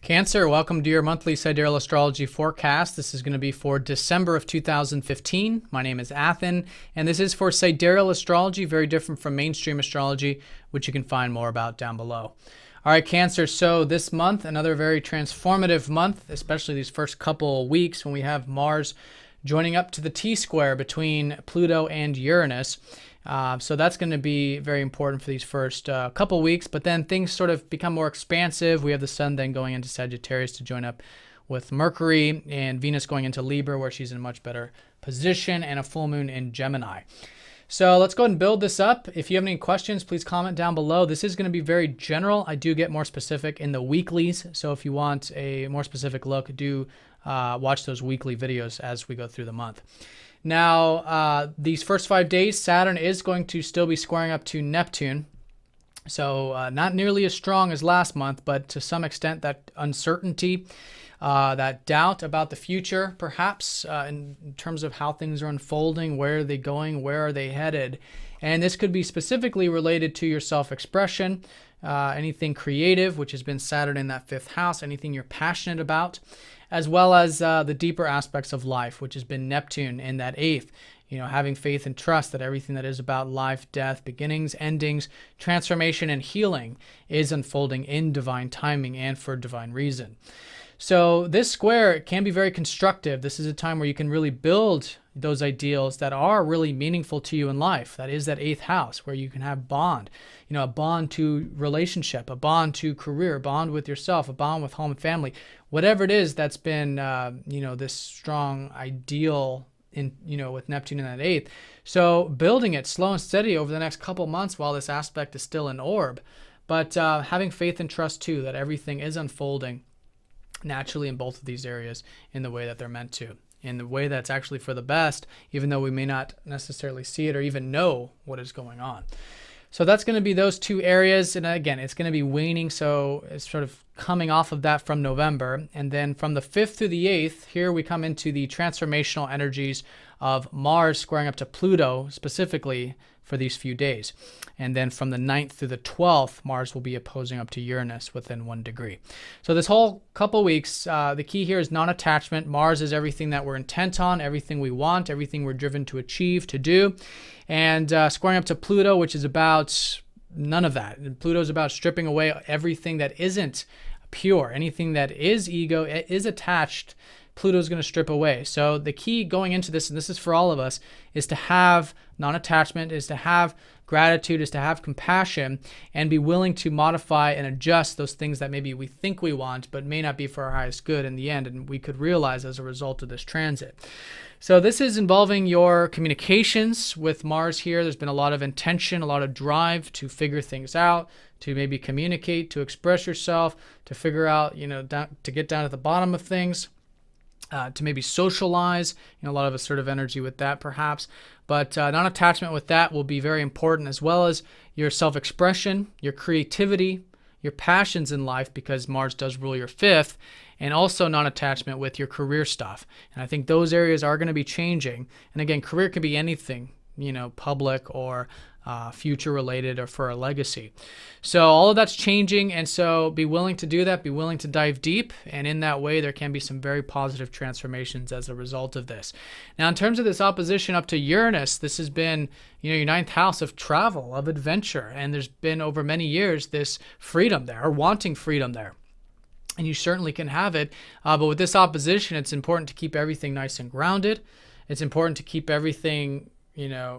Cancer, welcome to your monthly Sidereal Astrology forecast. This is going to be for December of 2015. My name is Athen, and this is for Sidereal Astrology, very different from mainstream astrology, which you can find more about down below. All right, Cancer, so this month, another very transformative month, especially these first couple weeks when we have Mars joining up to the T-square between Pluto and Uranus. So that's going to be very important for these first couple weeks, but then things sort of become more expansive. We have the Sun then going into Sagittarius to join up with Mercury, and Venus going into Libra, where she's in a much better position, and a full moon in Gemini. So let's go ahead and build this up. If you have any questions, please comment down below. This is going to be very general. I do get more specific in the weeklies, so if you want a more specific look, do watch those weekly videos as we go through the month. Now, these first 5 days, Saturn is going to still be squaring up to Neptune. So not nearly as strong as last month, but to some extent that uncertainty, that doubt about the future, perhaps in terms of how things are unfolding, where are they going, where are they headed. And this could be specifically related to your self-expression, anything creative, which has been Saturn in that 5th house, anything you're passionate about, as well as the deeper aspects of life, which has been Neptune in that 8th. You know, having faith and trust that everything that is about life, death, beginnings, endings, transformation, and healing is unfolding in divine timing and for divine reason. So this square can be very constructive. This is a time where you can really build those ideals that are really meaningful to you in life. That is that 8th house where you can have bond, you know, a bond to relationship, a bond to career, a bond with yourself, a bond with home and family, whatever it is that's been, this strong ideal in, with Neptune in that 8th. So building it slow and steady over the next couple months while this aspect is still an orb, but having faith and trust too, that everything is unfolding naturally in both of these areas in the way that they're meant to, in the way that's actually for the best, even though we may not necessarily see it or even know what is going on. So that's going to be those two areas. And again, it's going to be waning. So it's sort of coming off of that from November. And then from the 5th through the 8th, here we come into the transformational energies of Mars squaring up to Pluto specifically for these few days. And then from the 9th through the 12th, Mars will be opposing up to Uranus within 1 degree. So this whole couple weeks, the key here is non-attachment. Mars is everything that we're intent on, everything we want, everything we're driven to achieve, to do. And squaring up to Pluto, which is about none of that. And Pluto is about stripping away everything that isn't pure, anything that is ego, is attached. Pluto is going to strip away. So the key going into this, and this is for all of us, is to have non-attachment, is to have gratitude, is to have compassion, and be willing to modify and adjust those things that maybe we think we want, but may not be for our highest good in the end, and we could realize as a result of this transit. So this is involving your communications with Mars here. There's been a lot of intention, a lot of drive to figure things out, to maybe communicate, to express yourself, to figure out, to get down at the bottom of things. To maybe socialize, a lot of assertive energy with that perhaps, but non-attachment with that will be very important, as well as your self-expression, your creativity, your passions in life, because Mars does rule your 5th, and also non-attachment with your career stuff. And I think those areas are going to be changing. And again, career could be anything, public or future related or for a legacy. So all of that's changing, and so be willing to do that, be willing to dive deep, and in that way there can be some very positive transformations as a result of this. Now in terms of this opposition up to Uranus, this has been your 9th house of travel, of adventure, and there's been over many years this freedom there, or wanting freedom there. And you certainly can have it, but with this opposition it's important to keep everything nice and grounded. It's important to keep everything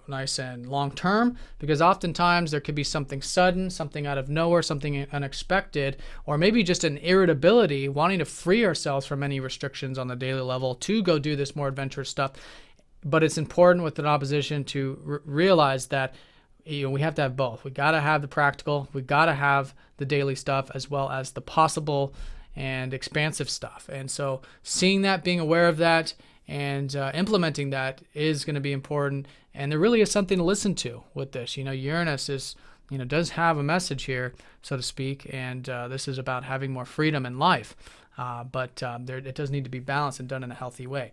nice and long-term, because oftentimes there could be something sudden, something out of nowhere, something unexpected, or maybe just an irritability, wanting to free ourselves from any restrictions on the daily level to go do this more adventurous stuff. But it's important with an opposition to realize that we have to have both. We got to have the practical, we got to have the daily stuff, as well as the possible and expansive stuff. And so seeing that, being aware of that, and implementing that is going to be important. And there really is something to listen to with this. Uranus is, does have a message here, so to speak, and this is about having more freedom in life. But it does need to be balanced and done in a healthy way.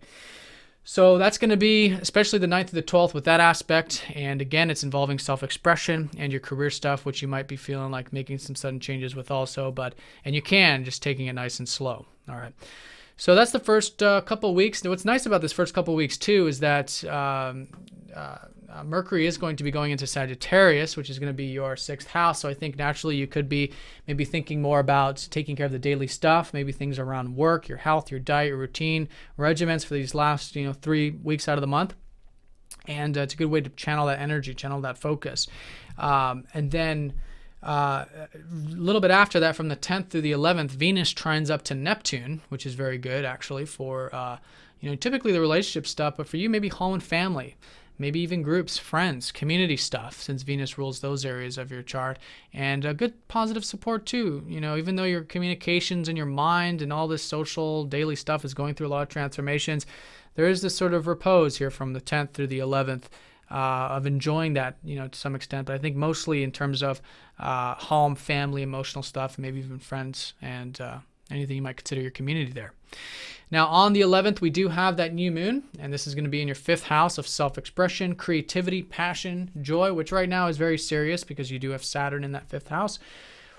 So that's going to be especially the 9th to the 12th with that aspect. And again, it's involving self-expression and your career stuff, which you might be feeling like making some sudden changes with also. And you can just taking it nice and slow. All right. So that's the first couple of weeks. What's nice about this first couple of weeks too is that Mercury is going to be going into Sagittarius, which is going to be your 6th house. So I think naturally you could be maybe thinking more about taking care of the daily stuff, maybe things around work, your health, your diet, your routine, regimens for these last 3 weeks out of the month. And it's a good way to channel that energy, channel that focus. And then a little bit after that, from the 10th through the 11th, Venus trines up to Neptune, which is very good actually for typically the relationship stuff, but for you maybe home and family, maybe even groups, friends, community stuff, since Venus rules those areas of your chart, and a good positive support too. Even though your communications and your mind and all this social daily stuff is going through a lot of transformations, there is this sort of repose here from the 10th through the 11th. Of enjoying that, to some extent, but I think mostly in terms of home, family, emotional stuff, maybe even friends, and anything you might consider your community there. Now, on the 11th, we do have that new moon, and this is going to be in your 5th house of self-expression, creativity, passion, joy, which right now is very serious because you do have Saturn in that 5th house.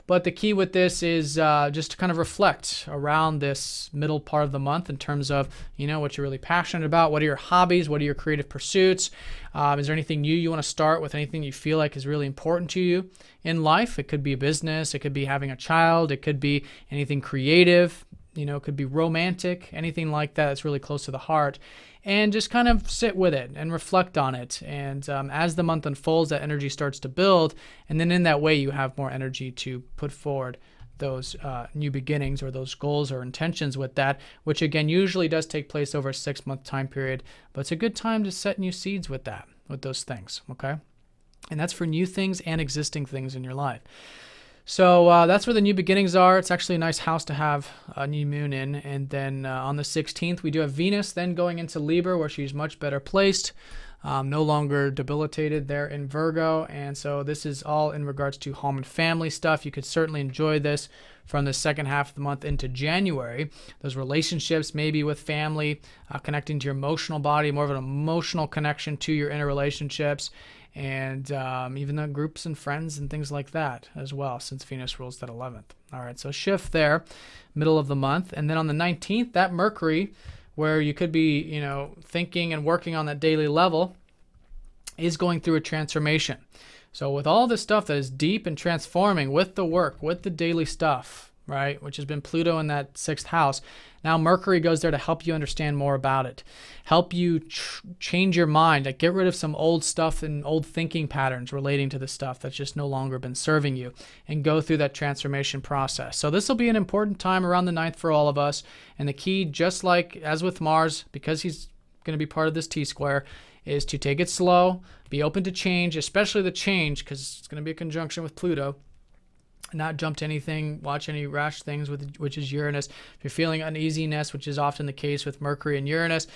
But the key with this is just to kind of reflect around this middle part of the month in terms of, what you're really passionate about. What are your hobbies? What are your creative pursuits? Is there anything new you want to start with? Anything you feel like is really important to you in life? It could be a business. It could be having a child. It could be anything creative. It could be romantic, anything like that that's really close to the heart. And just kind of sit with it and reflect on it. And as the month unfolds, that energy starts to build. And then in that way, you have more energy to put forward those new beginnings or those goals or intentions with that, which again usually does take place over a 6-month time period. But it's a good time to set new seeds with those things, okay? And that's for new things and existing things in your life. So that's where the new beginnings are. It's actually a nice house to have a new moon in. And then on the 16th, we do have Venus then going into Libra, where she's much better placed, no longer debilitated there in Virgo. And so this is all in regards to home and family stuff. You could certainly enjoy this from the second half of the month into January. Those relationships, maybe with family, connecting to your emotional body, more of an emotional connection to your inner relationships. And even the groups and friends and things like that as well, since Venus rules that 11th. All right, so shift there, middle of the month. And then on the 19th, that Mercury, where you could be, thinking and working on that daily level, is going through a transformation. So with all this stuff that is deep and transforming with the work, with the daily stuff, right, which has been Pluto in that 6th house, now Mercury goes there to help you understand more about it, help you change your mind, like get rid of some old stuff and old thinking patterns relating to the stuff that's just no longer been serving you, and go through that transformation process. So this will be an important time around the 9th for all of us. And the key, just like as with Mars, because he's going to be part of this T-square, is to take it slow, be open to change, especially the change, because it's going to be a conjunction with Pluto. Not jump to anything, watch any rash things, which is Uranus. If you're feeling uneasiness, which is often the case with Mercury and Uranus,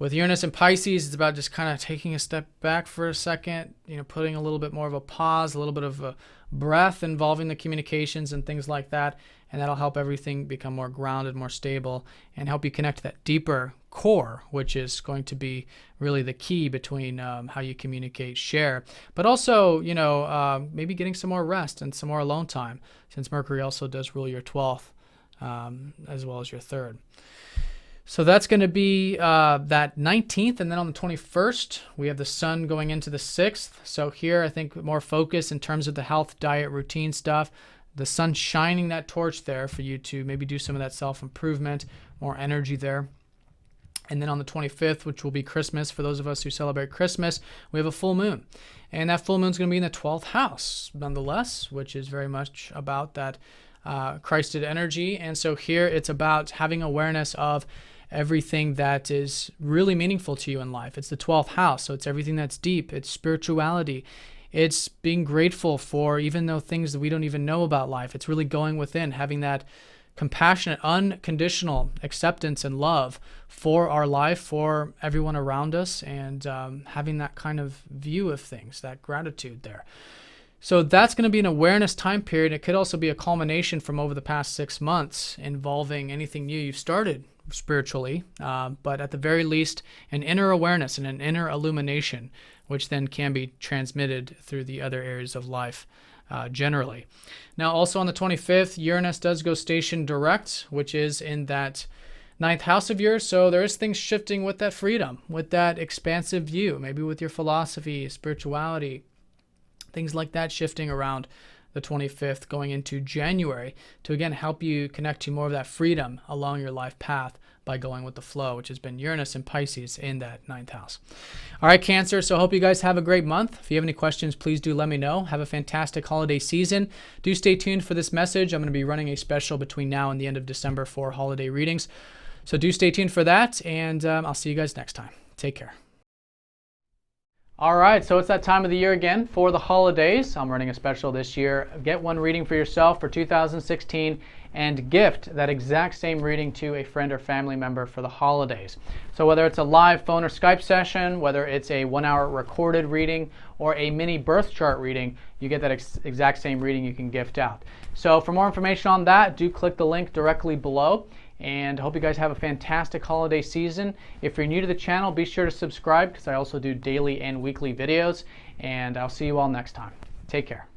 with Uranus and Pisces, it's about just kind of taking a step back for a second, putting a little bit more of a pause, a little bit of a breath involving the communications and things like that. And that'll help everything become more grounded, more stable, and help you connect to that deeper core, which is going to be really the key between how you communicate, share, but also, maybe getting some more rest and some more alone time, since Mercury also does rule your 12th as well as your 3rd. So that's going to be that 19th. And then on the 21st, we have the sun going into the 6th. So here, I think more focus in terms of the health, diet, routine stuff. The sun shining that torch there for you to maybe do some of that self-improvement, more energy there. And then on the 25th, which will be Christmas, for those of us who celebrate Christmas, we have a full moon. And that full moon is going to be in the 12th house, nonetheless, which is very much about that Christed energy. And so here it's about having awareness of everything that is really meaningful to you in life. It's the 12th house, so it's everything that's deep. It's spirituality. It's being grateful for even though things that we don't even know about life. It's really going within, having that compassionate, unconditional acceptance and love for our life, for everyone around us, and having that kind of view of things, that gratitude there. So that's going to be an awareness time period. It could also be a culmination from over the past 6 months involving anything new you've started spiritually, but at the very least, an inner awareness and an inner illumination, which then can be transmitted through the other areas of life generally. Now, also on the 25th, Uranus does go station direct, which is in that 9th house of yours. So there is things shifting with that freedom, with that expansive view, maybe with your philosophy, spirituality, things like that shifting around the 25th going into January to again help you connect to more of that freedom along your life path by going with the flow, which has been Uranus and Pisces in that 9th house. All right, Cancer. So I hope you guys have a great month. If you have any questions, please do let me know. Have a fantastic holiday season. Do stay tuned for this message. I'm going to be running a special between now and the end of December for holiday readings. So do stay tuned for that, and I'll see you guys next time. Take care. All right, so it's that time of the year again for the holidays. I'm running a special this year. Get one reading for yourself for 2016 and gift that exact same reading to a friend or family member for the holidays. So whether it's a live phone or Skype session, whether it's a 1-hour recorded reading or a mini birth chart reading, you get that exact same reading you can gift out. So for more information on that, do click the link directly below. And I hope you guys have a fantastic holiday season. If you're new to the channel, be sure to subscribe because I also do daily and weekly videos. And I'll see you all next time. Take care.